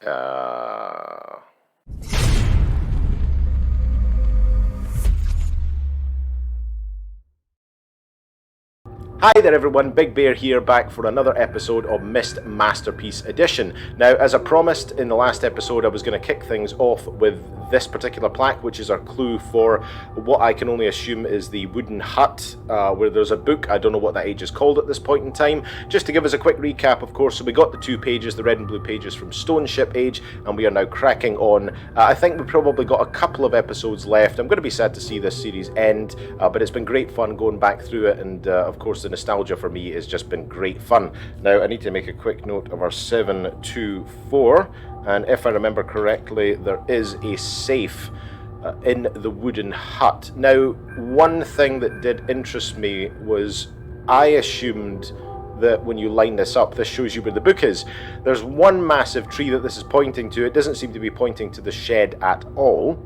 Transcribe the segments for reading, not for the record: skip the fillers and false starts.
Uh... Hi there everyone, Big Bear here, back for another episode of Myst Masterpiece Edition. Now, as I promised in the last episode, I was going to kick things off with this particular plaque, which is our clue for what I can only assume is the wooden hut, where there's a book. I don't know what that age is called at this point in time. Just to give us a quick recap, of course, so we got the 2 pages, the red and blue pages from Stone Ship Age, and we are now cracking on. I think we've probably got a couple of episodes left. I'm going to be sad to see this series end, but it's been great fun going back through it, and of course the nostalgia for me has just been great fun. Now I need to make a quick note of our 724, and if I remember correctly, there is a safe in the wooden hut. Now, one thing that did interest me was I assumed that when you line this up, this shows you where the book is. There's one massive tree that this is pointing to. It doesn't seem to be pointing to the shed at all.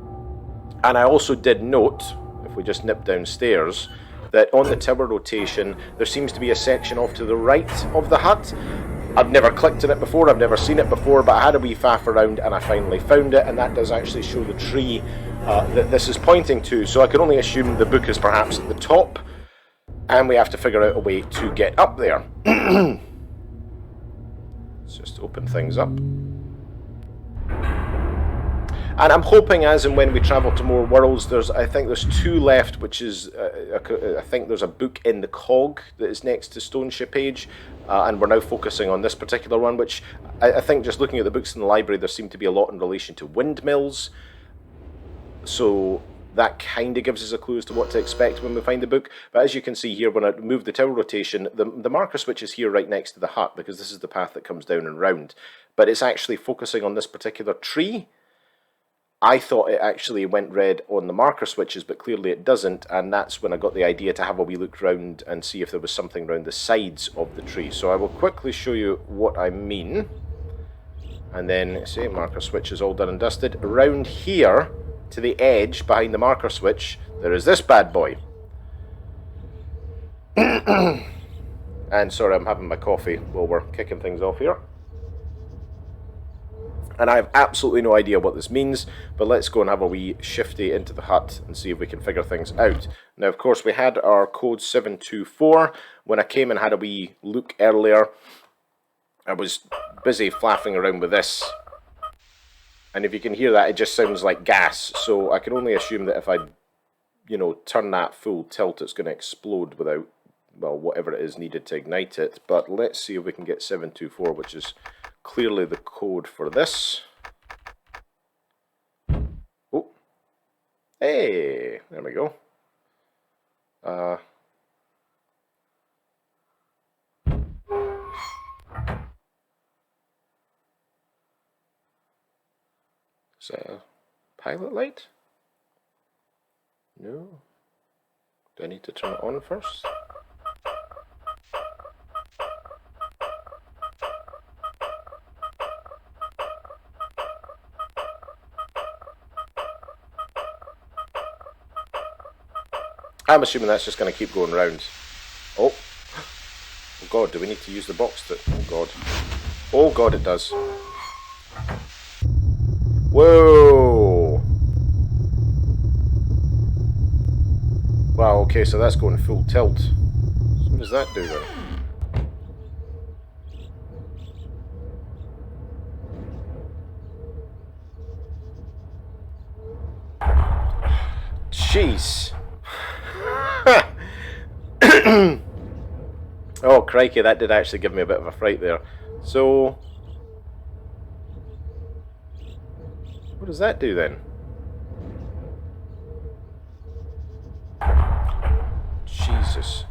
And I also did note, if we just nip downstairs, that on the tower rotation there seems to be a section off to the right of the hut. I've never clicked on it before, I've never seen it before, but I had a wee faff around and I finally found it, and that does actually show the tree that this is pointing to. So I can only assume the book is perhaps at the top, and we have to figure out a way to get up there. Let's just open things up. And I'm hoping as and when we travel to more worlds, I think there's 2 left, which is, I think there's a book in the cog that is next to Stone Ship Age, and we're now focusing on this particular one, which I think just looking at the books in the library, there seem to be a lot in relation to windmills, so that kind of gives us a clue as to what to expect when we find the book. But as you can see here, when I move the tower rotation, the marker switch is here right next to the hut, because this is the path that comes down and round, but it's actually focusing on this particular tree. I thought it actually went red on the marker switches, but clearly it doesn't, and that's when I got the idea to have a wee look round and see if there was something around the sides of the tree. So I will quickly show you what I mean. And then, say marker switch is all done and dusted. Around here, to the edge, behind the marker switch, there is this bad boy. And sorry, I'm having my coffee while we're kicking things off here. And I have absolutely no idea what this means, but let's go and have a wee shifty into the hut and see if we can figure things out. Now, of course, we had our code 724. When I came and had a wee look earlier, I was busy flapping around with this. And if you can hear that, it just sounds like gas. So I can only assume that if I, turn that full tilt, it's going to explode without, well, whatever it is needed to ignite it. But let's see if we can get 724, which is clearly the code for this. Oh, hey, there we go. Is that a pilot light? No. Do I need to turn it on first? I'm assuming that's just going to keep going round. Oh. Oh god, do we need to use the box to... Oh god. Oh god, it does. Whoa! Wow, okay, so that's going full tilt. So what does that do then? Jeez! Oh crikey, that did actually give me a bit of a fright there. So, what does that do then? Jesus.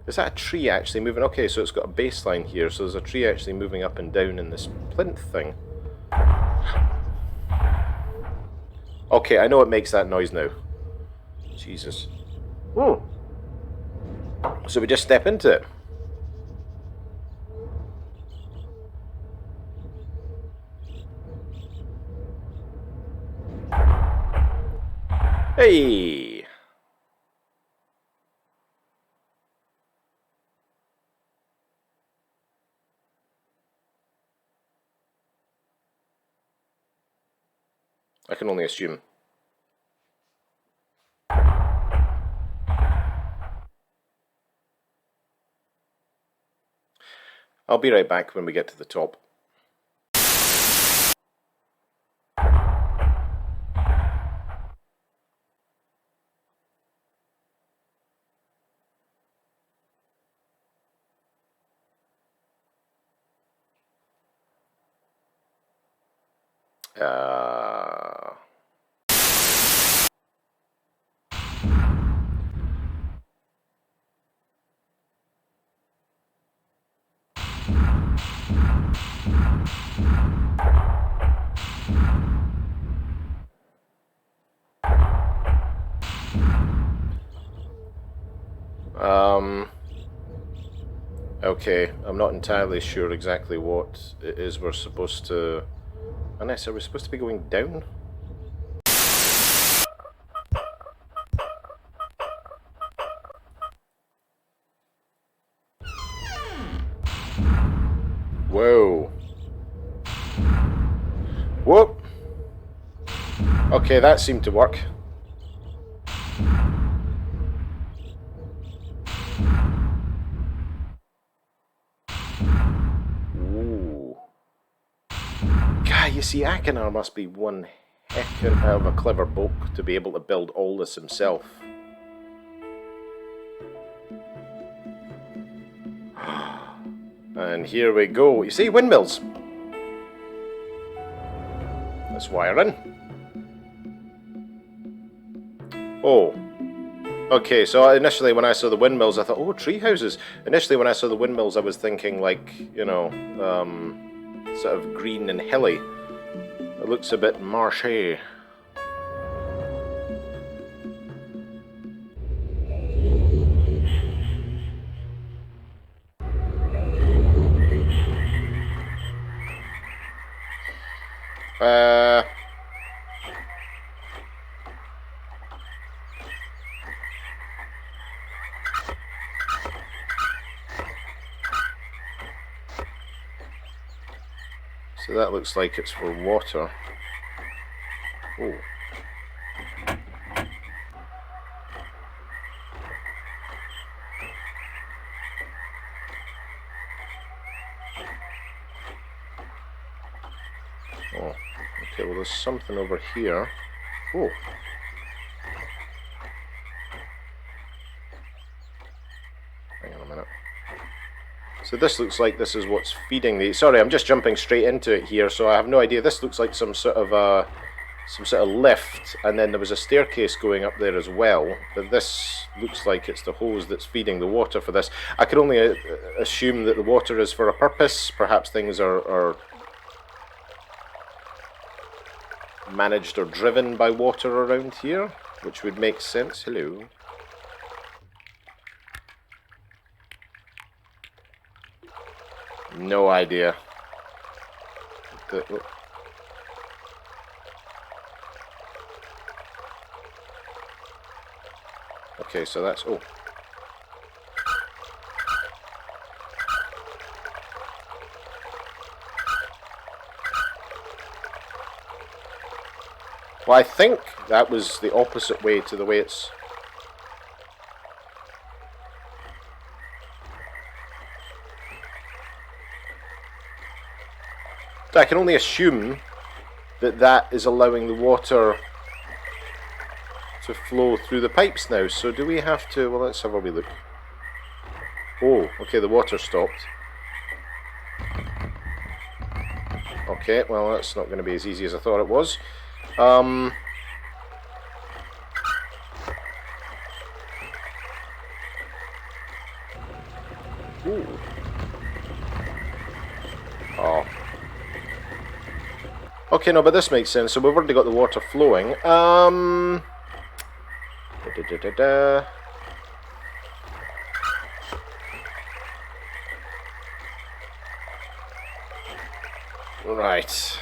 Is that a tree actually moving? Okay, so it's got a baseline here, so there's a tree actually moving up and down in this plinth thing. Okay, I know it makes that noise now. Jesus. Oh. So we just step into it. Hey! I can only assume. I'll be right back when we get to the top. Okay, I'm not entirely sure exactly what it is we're supposed to... Unless, are we supposed to be going down? Whoa. Whoop! Okay, that seemed to work. Ooh. God, you see, Akinar must be one heck of a clever bloke to be able to build all this himself. And here we go. You see, windmills. Let's wire in. Oh. Okay, so initially when I saw the windmills, I thought, oh, tree houses. Initially when I saw the windmills, I was thinking like, you know, sort of green and hilly. It looks a bit marshy. So that looks like it's for water. Oh. Oh, okay, well there's something over here. Oh. Hang on a minute. So this looks like this is what's feeding the... Sorry, I'm just jumping straight into it here, so I have no idea. This looks like some sort of lift, and then there was a staircase going up there as well. But this looks like it's the hose that's feeding the water for this. I can only assume that the water is for a purpose. Perhaps things are managed or driven by water around here, which would make sense. Hello. No idea. Okay, so that's... Oh. Well, I think that was the opposite way to the way it's... I can only assume that that is allowing the water to flow through the pipes now. So do we have to... Well, let's have a wee look. Oh, okay, the water stopped. Okay, well, that's not going to be as easy as I thought it was. Ooh. Oh. Okay, no, but this makes sense. So we've already got the water flowing. Right.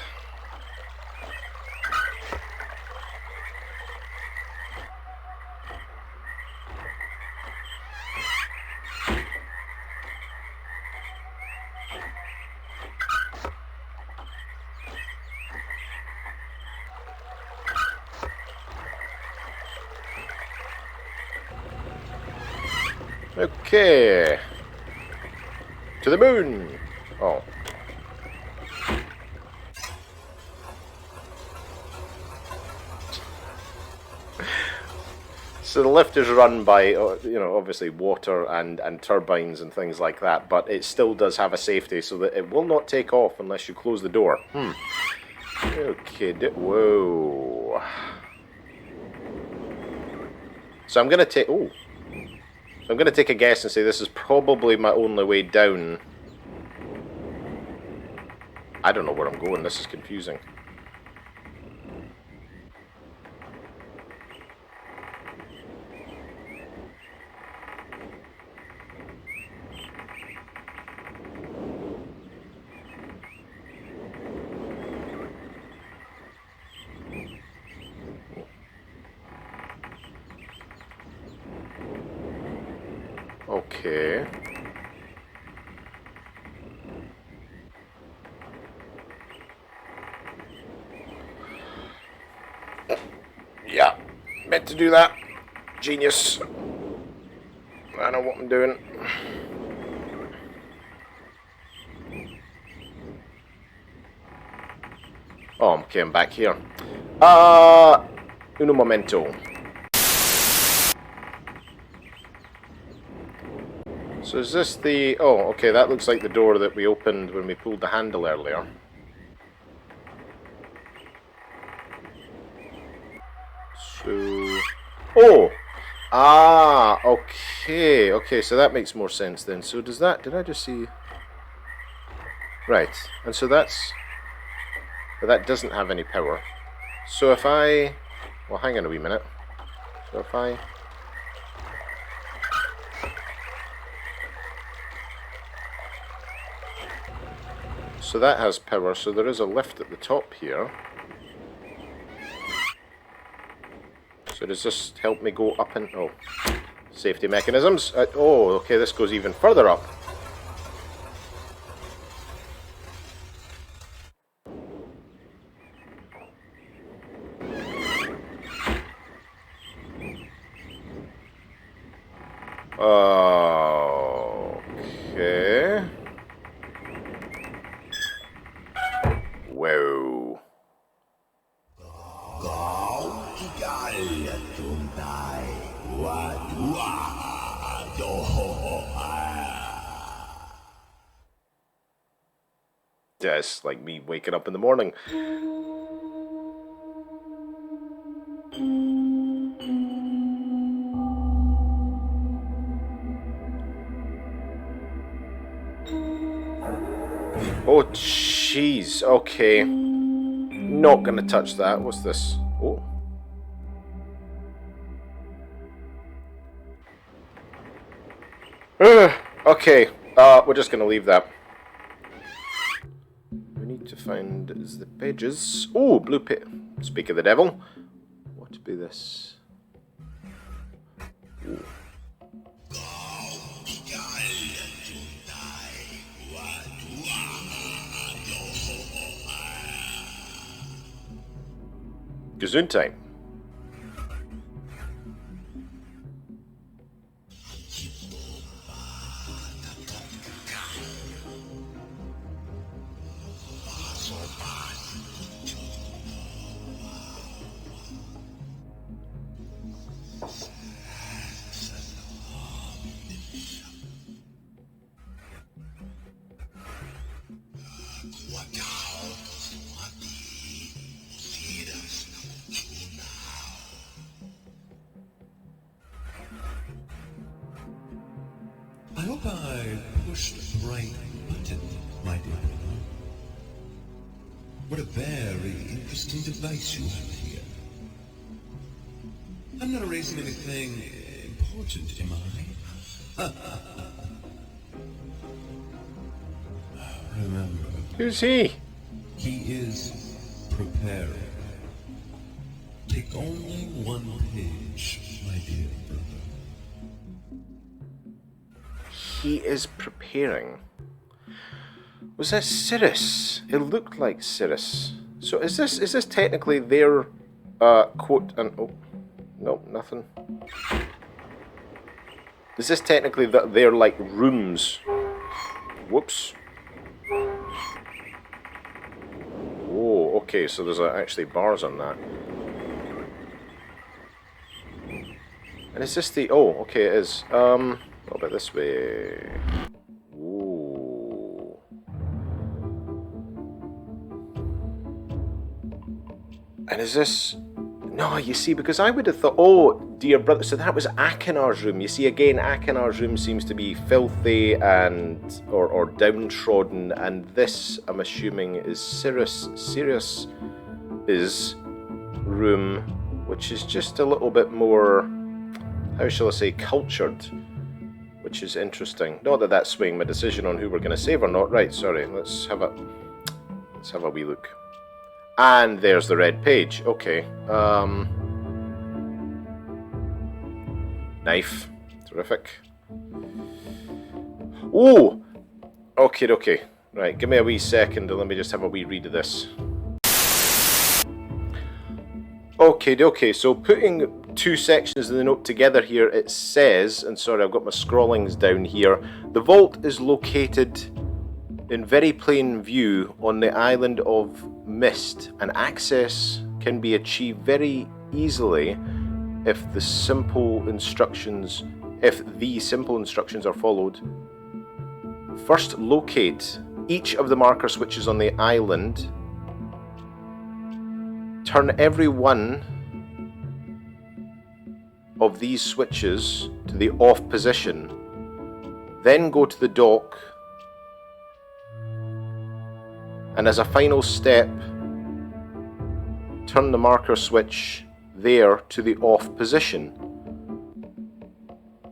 Okay. To the moon. Oh. So the lift is run by, you know, obviously water and turbines and things like that, but it still does have a safety so that it will not take off unless you close the door. Okay, whoa. So I'm gonna take, so I'm gonna take a guess and say this is probably my only way down. I don't know where I'm going, this is confusing. Okay. Yeah, meant to do that. Genius. I know what I'm doing. Oh, okay, I'm back here. Uno momento. So is this the... Oh, okay, that looks like the door that we opened when we pulled the handle earlier. So... Oh! Ah, okay, okay, so that makes more sense then. So does that... Did I just see... Right, and so that's... But that doesn't have any power. So if I... Well, hang on a wee minute. So if I... So that has power, so there is a lift at the top here. So does this help me go up and... Oh, safety mechanisms. Oh, okay, this goes even further up. Okay. Whoa. Yeah, it's like me waking up in the morning. Oh, jeez. Okay. Not gonna touch that. What's this? Oh. Okay. We're just gonna leave that. We need to find the pages. Oh, blue page. Speak of the devil. What to be this? Ooh. Gesundheit. I hope I pushed the right button, my dear brother. What a very interesting device you have here. I'm not erasing anything important, am I? Remember. Who's he? He is preparing. Take only one page, my dear brother. He is preparing. Was that Cirrus? It looked like Cirrus. So is this technically their quote and oh no, nothing. Is this technically that they're like rooms? Whoops. Oh, okay, so there's actually bars on that. And is this the... Oh, okay, it is. A little bit this way. Ooh. And is this... No, you see, because I would have thought... Oh, dear brother, so that was Akinar's room. You see, again, Akinar's room seems to be filthy and... Or downtrodden, and this, I'm assuming, is Sirius's room, which is just a little bit more... How shall I say, cultured, which is interesting. Not that that's swaying my decision on who we're going to save or not. Right, sorry, let's have a wee look. And there's the red page. Okay. Knife. Terrific. Oh! Okay. Right, give me a wee second and let me just have a wee read of this. Okay, so putting two sections of the note together here, it says, and sorry, I've got my scrawlings down here, the vault is located in very plain view on the island of Myst, and access can be achieved very easily if the simple instructions are followed. First, locate each of the marker switches on the island. Turn every one of these switches to the off position. Then go to the dock. And as a final step, turn the marker switch there to the off position.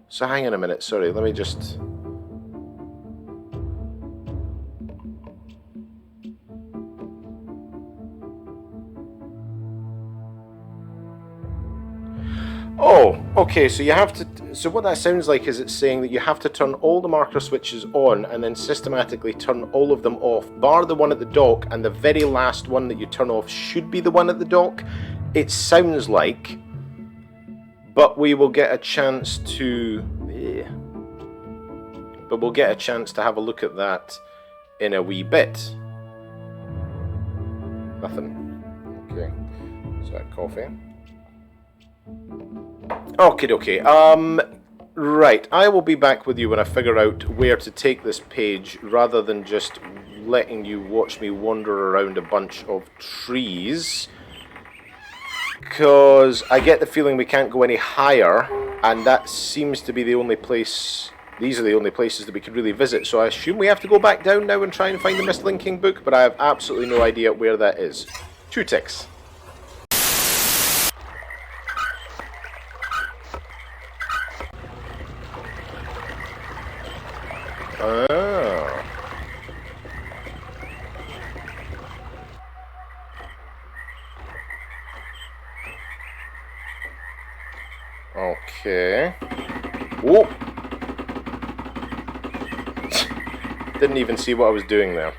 So hang on a minute, sorry, let me just... Oh, okay, so you have to... So what that sounds like is it's saying that you have to turn all the marker switches on and then systematically turn all of them off, bar the one at the dock, and the very last one that you turn off should be the one at the dock. It sounds like, but we will get a chance to... But we'll get a chance to have a look at that in a wee bit. Nothing. Okay, so that coffee. Okay. Right, I will be back with you when I figure out where to take this page, rather than just letting you watch me wander around a bunch of trees. Because I get the feeling we can't go any higher, and that seems to be the only place... These are the only places that we could really visit, so I assume we have to go back down now and try and find the Myst linking book, but I have absolutely no idea where that is. 2 ticks. Oh. Okay. Whoa! Didn't even see what I was doing there.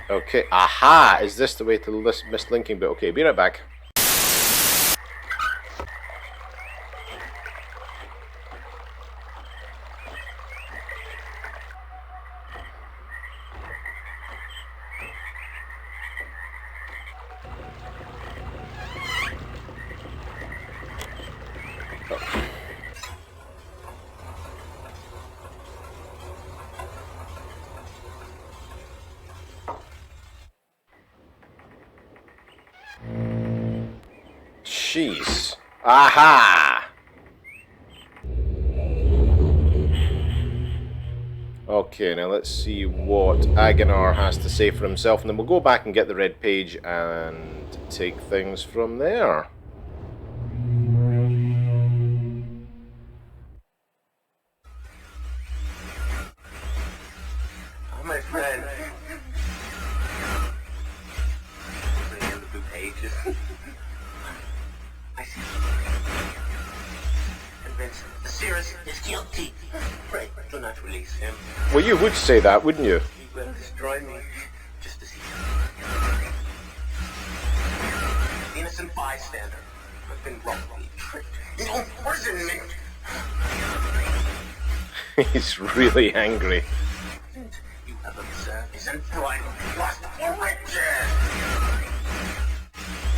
Okay. Aha! Is this the way to the Myst linking bit? Okay, be right back. Jeez. Aha! Okay, now let's see what Aginar has to say for himself, and then we'll go back and get the red page and take things from there. Oh, my friend. Bring in the blue pages. I see. Convinced Sirius is guilty. Pray, do not release him. Well, you would say that, wouldn't you? He will destroy me, just as he did. Innocent bystander who has been wrongfully tricked into imprisonment. He's really angry. You have observed his unbridled lust for riches.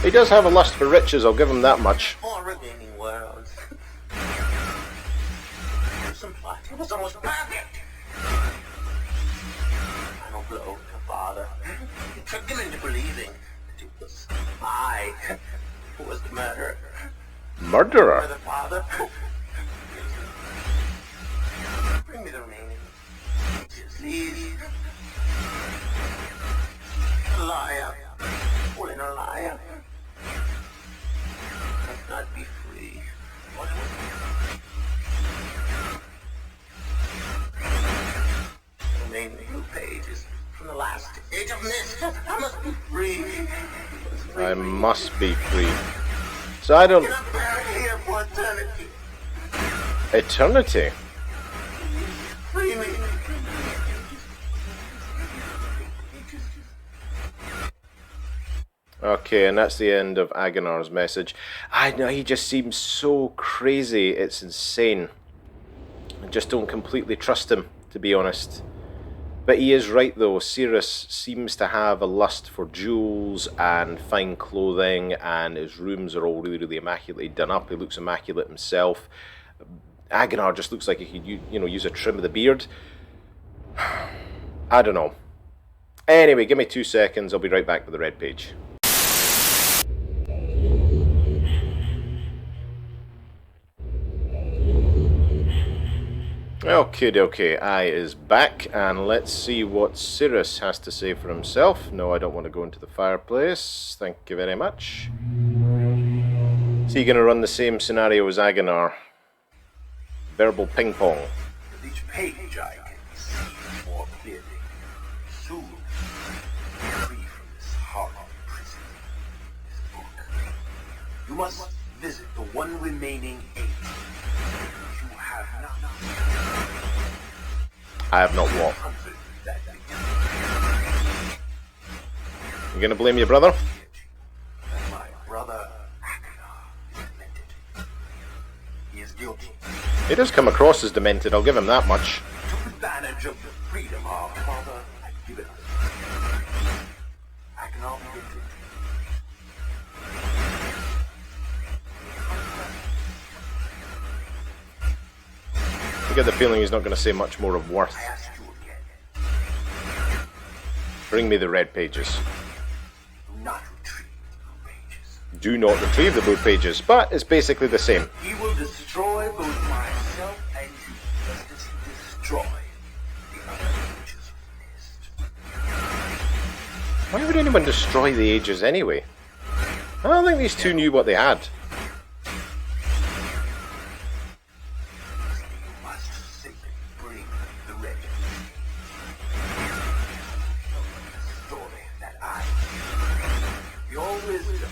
He does have a lust for riches, I'll give him that much. All remaining worlds. Some plot. It was almost perfect. Final blow to father. It tricked him into believing that it was I who was the murderer. Murderer? For the father. Bring me the remaining. Please. Liar. Pulling a liar. Must not be free. What the remaining blue pages from the last age of Myst. I must be free. I must be free. So I don't... Get up there here for eternity. Eternity? Free me. Okay, and that's the end of Agonar's message. I know, he just seems so crazy, it's insane. I just don't completely trust him, to be honest. But he is right though, Cyrus seems to have a lust for jewels and fine clothing, and his rooms are all really immaculately done up. He looks immaculate himself. Agonar just looks like he could, use a trim of the beard. I don't know. Anyway, give me 2 seconds, I'll be right back with the red page. Okay, I is back, and let's see what Cyrus has to say for himself. No, I don't want to go into the fireplace. Thank you very much. Is he going to run the same scenario as Agonar? Verbal ping pong. With each page I can see more clearly. Soon, free from this horrible prison. This book. You must visit the one remaining age. You have not. I have not what? You going to blame your brother? My brother, Agonar, is demented. He is guilty. He does come across as demented, I'll give him that much. Took advantage of the freedom our father had given us. Agonar began to I get the feeling he's not going to say much more of worth. I ask you again, Bring me the red pages. do not retrieve the pages. Do not retrieve the blue pages, but it's basically the same. He will destroy both myself and you, just as he destroyed the other pages of Myst. Why would anyone destroy the ages anyway? I don't think these two knew what they had. You must simply bring the red. The story that I, your wisdom,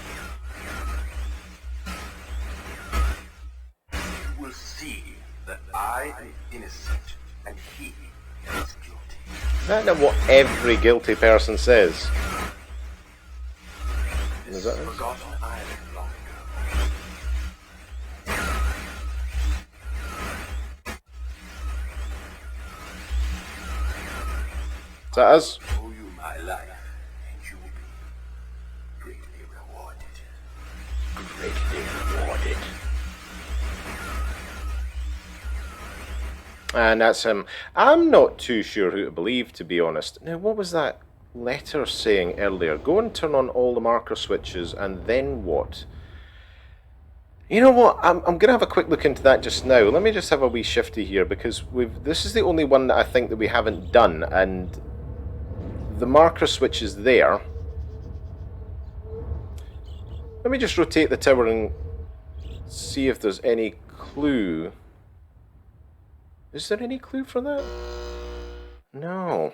you will see that I am innocent and he is guilty. Isn't that what every guilty person says? Is that it? Forgotten island long ago. Is that us? Owe you my life, and you will be greatly rewarded. Greatly rewarded. And that's him. I'm not too sure who to believe, to be honest. Now, what was that letter saying earlier? Go and turn on all the marker switches, and then what? You know what? I'm going to have a quick look into that just now. Let me just have a wee shifty here, because this is the only one that I think that we haven't done, and the marker switch is there. Let me just rotate the tower and see if there's any clue. Is there any clue for that? No.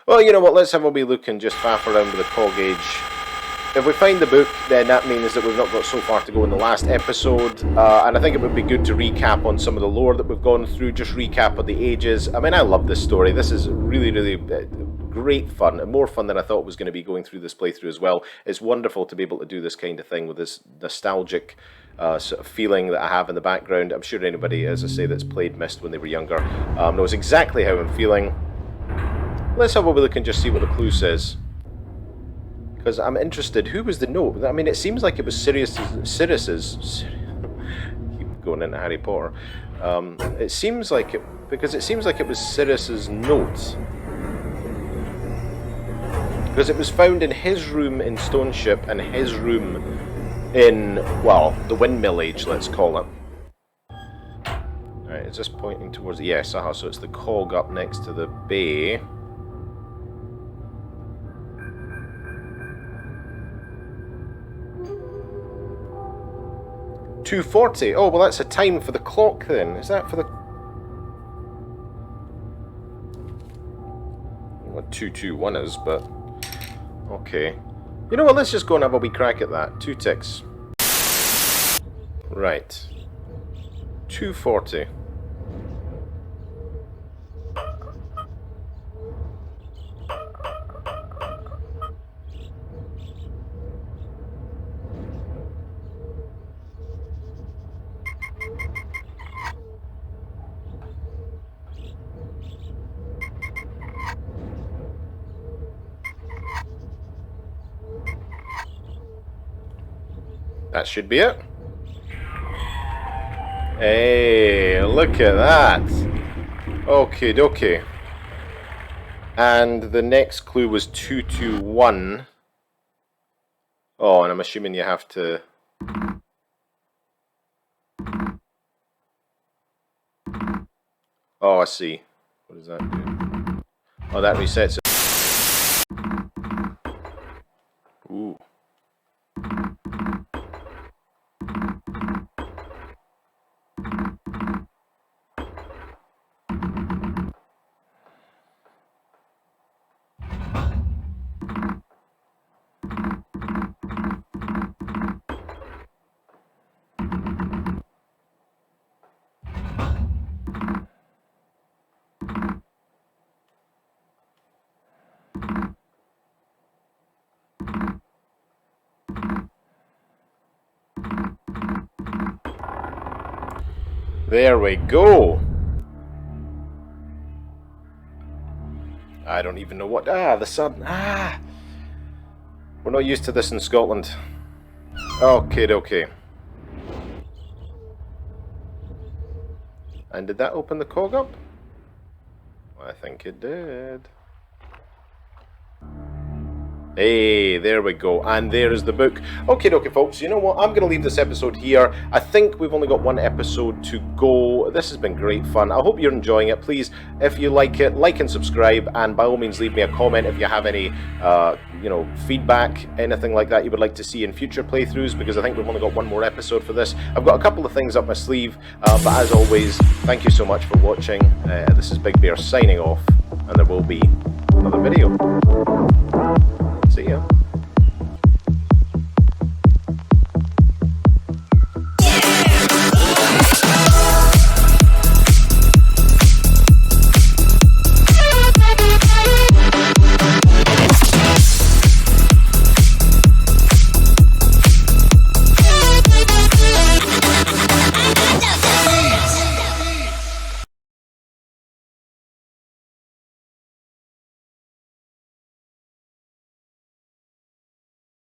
Well, you know what, let's have a wee look and just faff around with the cog gauge. If we find the book, then that means that we've not got so far to go in the last episode, and I think it would be good to recap on some of the lore that we've gone through, just recap on the ages. I mean, I love this story. This is really great fun, and more fun than I thought it was going to be going through this playthrough as well. It's wonderful to be able to do this kind of thing with this nostalgic sort of feeling that I have in the background. I'm sure anybody, as I say, that's played Myst when they were younger knows exactly how I'm feeling. Let's have a look and just see what the clue says. Because I'm interested. Who was the note? I mean, it seems like it was Sirius's. Keep going into Harry Potter. It seems like it, because it seems like it was Sirius's note. Because it was found in his room in Stone Ship and his room in, well, the Windmill Age, let's call it. Alright, it's just pointing towards, yes, so it's the cog up next to the bay. .240. Oh, well, that's a time for the clock then. Is that for the... What 221 is, but... Okay. You know what, let's just go and have a wee crack at that. 2 ticks. Right. 240. That should be it. Hey, look at that. Okay, dokie. And the next clue was 221. Oh, and I'm assuming you have to... Oh, I see. What does that do? Oh, that resets it. Ooh. There we go. I don't even know what... Ah, the sun. Ah! We're not used to this in Scotland. Okay, okay. And did that open the cog up? I think it did. Hey, there we go, and there is the book. Okay, folks, you know what, I'm going to leave this episode here. I think we've only got one episode to go. This has been great fun. I hope you're enjoying it. Please, if you like it, like and subscribe, and by all means leave me a comment if you have any, you know, feedback, anything like that you would like to see in future playthroughs, because I think we've only got one more episode for this. I've got a couple of things up my sleeve, but as always, thank you so much for watching. This is Big Bear signing off, and there will be another video.